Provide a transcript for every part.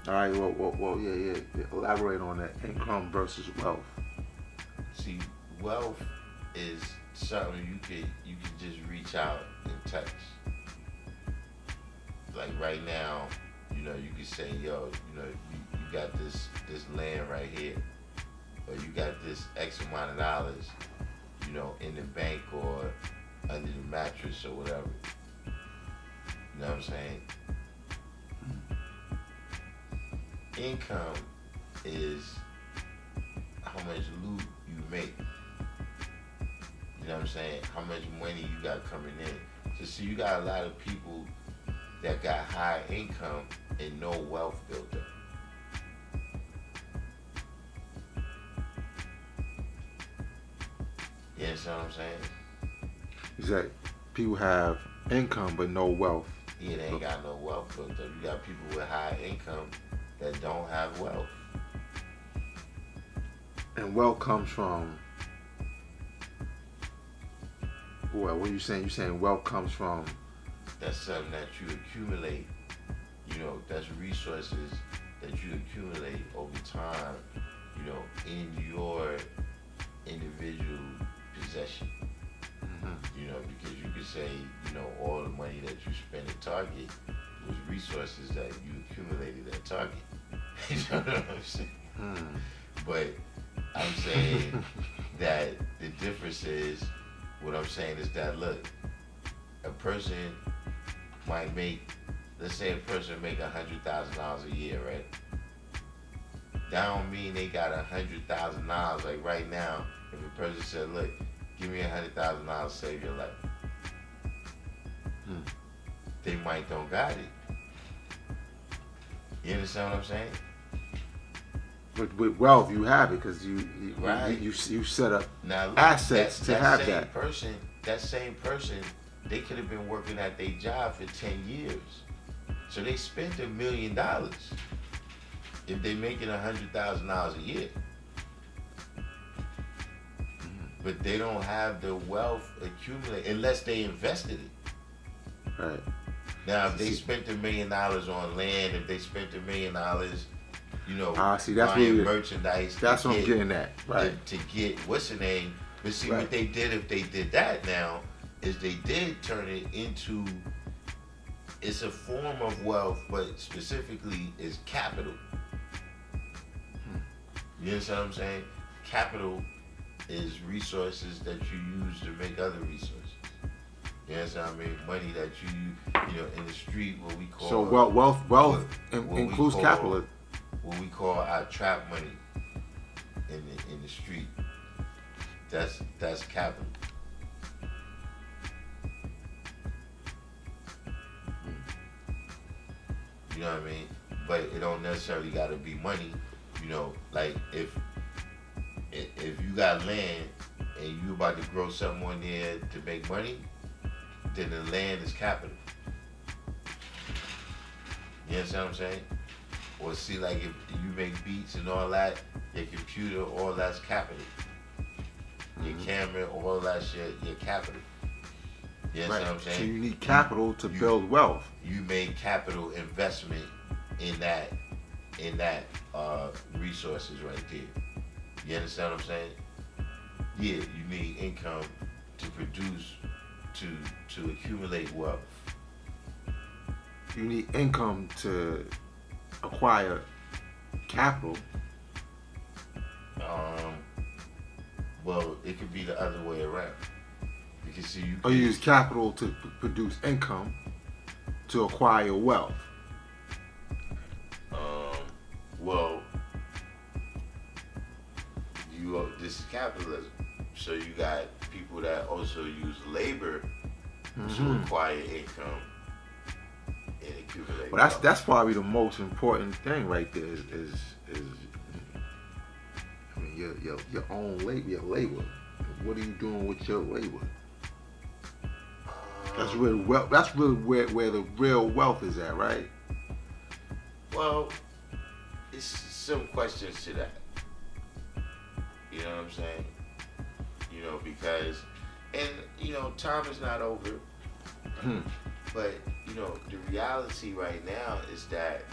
All right. Well. Yeah. Elaborate on that. Income versus wealth. See, wealth is something you could just reach out and touch. Like right now, you could say, yo, you got this land right here, or you got this X amount of dollars, in the bank or under the mattress or whatever. You know what I'm saying? Income is how much loot you make. You know what I'm saying? How much money you got coming in. So see, you got a lot of people that got high income and no wealth built up. You understand what I'm saying? You said people have income but no wealth. Yeah, they ain't got no wealth built up. You got people with high income that don't have wealth. And wealth comes from. Well, what are you saying? You're saying wealth comes from. That's something that you accumulate. That's resources that you accumulate over time, in your individual possession. Because you could say, all the money that you spent at Target was resources that you accumulated at Target. You know what I'm saying? Hmm. But I'm saying that the difference is, what I'm saying is that, look, a person might make, let's say a person make $100,000 a year, right? That don't mean they got $100,000. Like right now, if a person said, look, give me $100,000, save your life. Hmm. They might don't got it. You understand what I'm saying? But with wealth, you have it because Right. you set up Now look, assets to have same that. person, that same person, they could have been working at their job for 10 years. So they spent $1 million if they making $100,000 a year. But they don't have the wealth accumulate unless they invested it. Right. Now, if they spent $1 million on land, if they spent $1 million, See, that's buying really merchandise, that's what I'm getting at. Right. to get what's the name. But see, Right. what they did, if they did that now, is they did turn it into, it's a form of wealth, but specifically is capital. You understand what I'm saying? Capital is resources that you use to make other resources. You understand what I mean? Money that you in the street, what we call. So wealth what includes capital. What we call our trap money in the street. That's capital. You know what I mean? But it don't necessarily got to be money. Like if you got land and you about to grow something on there to make money, then the land is capital. You understand what I'm saying? Or see, like if you make beats and all that, your computer, all that's capital. Your camera, all that shit, your capital. You understand what I'm saying? So you need capital to build wealth. You made capital investment in that resources right there. You understand what I'm saying? Yeah, you need income to produce, to accumulate wealth. You need income to acquire capital. Well, it could be the other way around. Because see, Or you use capital to produce income to acquire wealth. Well, this is capitalism. So you got people that also use labor to acquire income and accumulate. Well, that's probably the most important thing right there is I mean your own labor, your labor. What are you doing with your labor? That's really where the real wealth is at, right? Well, it's some questions to that. You know what I'm saying? Because, and time is not over. But the reality right now is that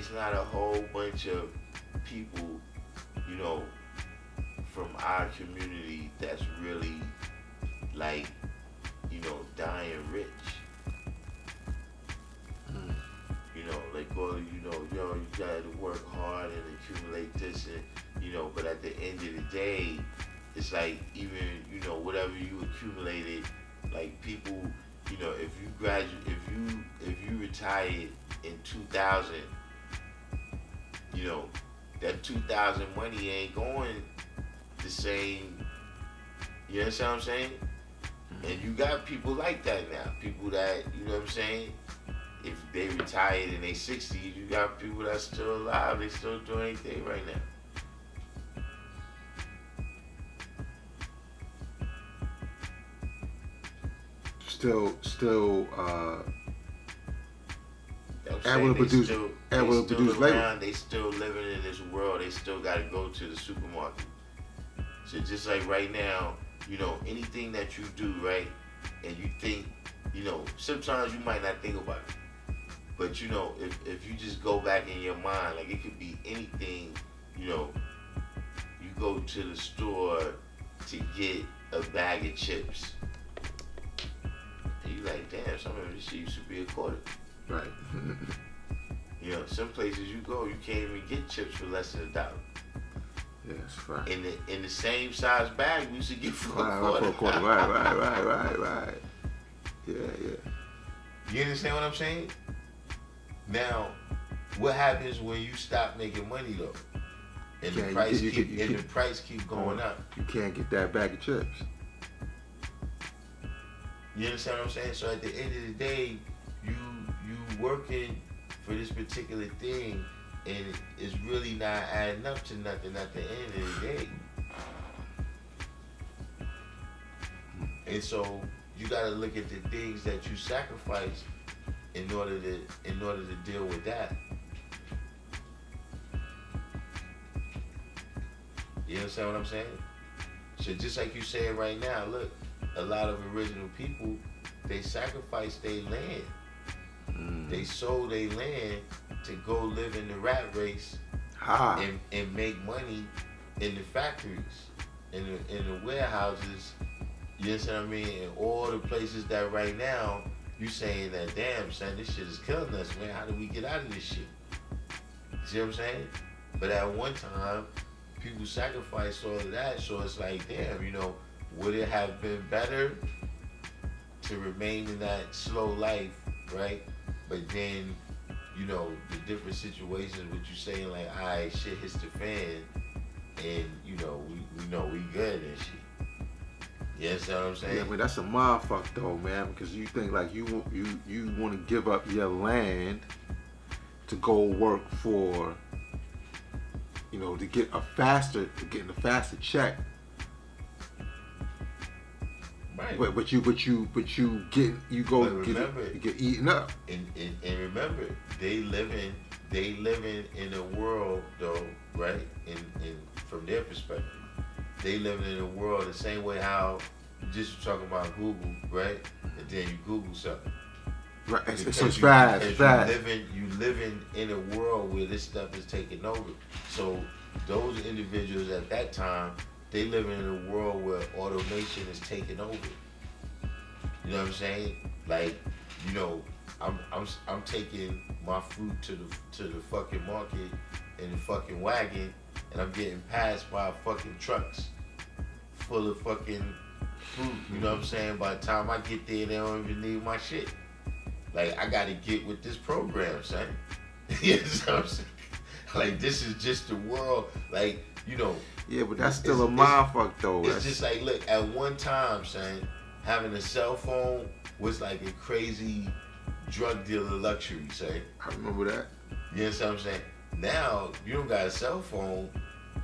it's not a whole bunch of people, you know, from our community that's really like, you know, dying rich. You know, like, well, you know, yo, you gotta work hard and accumulate this, and you know, but at the end of the day, it's like even, you know, whatever you accumulated, like people, you know, if you graduate, if you retired in 2000, you know, that 2000 money ain't going the same. You understand what I'm saying? And you got people like that now. People that, you know what I'm saying? If they retired in their 60s, you got people that's still alive. They still doing anything right now. Still I'm able to produce labor. Around, they still living in this world. They still got to go to the supermarket. So just like right now, you know, anything that you do, right, and you think, you know, sometimes you might not think about it. But, you know, if you just go back in your mind, like it could be anything, you know, you go to the store to get a bag of chips. And you like, damn, some of this shit used to be a quarter. Right. You know, some places you go, you can't even get chips for less than $1. Yes, right. In the same size bag we used to get for a quarter. For a quarter. Right. Yeah. You understand what I'm saying? Now, what happens when you stop making money though, and the price keep going up? You can't get that bag of chips. You understand what I'm saying? So at the end of the day, you working for this particular thing, and it's really not adding up to nothing at the end of the day. And so you got to look at the things that you sacrifice in order to deal with that. You understand what I'm saying? So just like you said right now, look, a lot of original people, they sacrificed their land. They sold their land to go live in the rat race and make money in the factories, in the warehouses. You understand what I mean? And all the places that right now, you saying that, damn, son, this shit is killing us, man. How do we get out of this shit? You see what I'm saying? But at one time, people sacrificed all of that, so it's like, damn, you know, would it have been better to remain in that slow life, right? But then, you know, the different situations with you saying like, all right, shit hits the fan, and you know, we know we good and shit. You understand what I'm saying? Yeah, but that's a mindfuck though, man, because you think like you want to give up your land to go work for, you know, to get a faster check. Right. But you get eaten up. And remember, they living in a world though, right? And from their perspective, they living in a world the same way how you just were talking about Google, right? And then you Google something. Right. It's fast. You living in a world where this stuff is taking over. So those individuals at that time, they living in a world where automation is taking over. You know what I'm saying? Like, you know, I'm taking my fruit to the fucking market in the fucking wagon, and I'm getting passed by fucking trucks full of fucking fruit. You know what I'm saying? By the time I get there, they don't even need my shit. Like, I gotta get with this program, son. You know what I'm saying? Like, this is just the world. Like, you know. Yeah, but that's still a mindfuck though. It's just like, look, at one time, son, having a cell phone was like a crazy drug dealer luxury, say. I remember that. You understand what I'm saying? Now, you don't got a cell phone,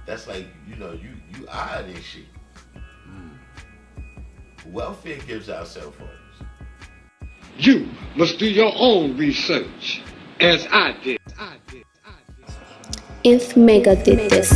that's like, you know, you odd and shit. Welfare gives out cell phones. You must do your own research, as I did. If Mecca did this.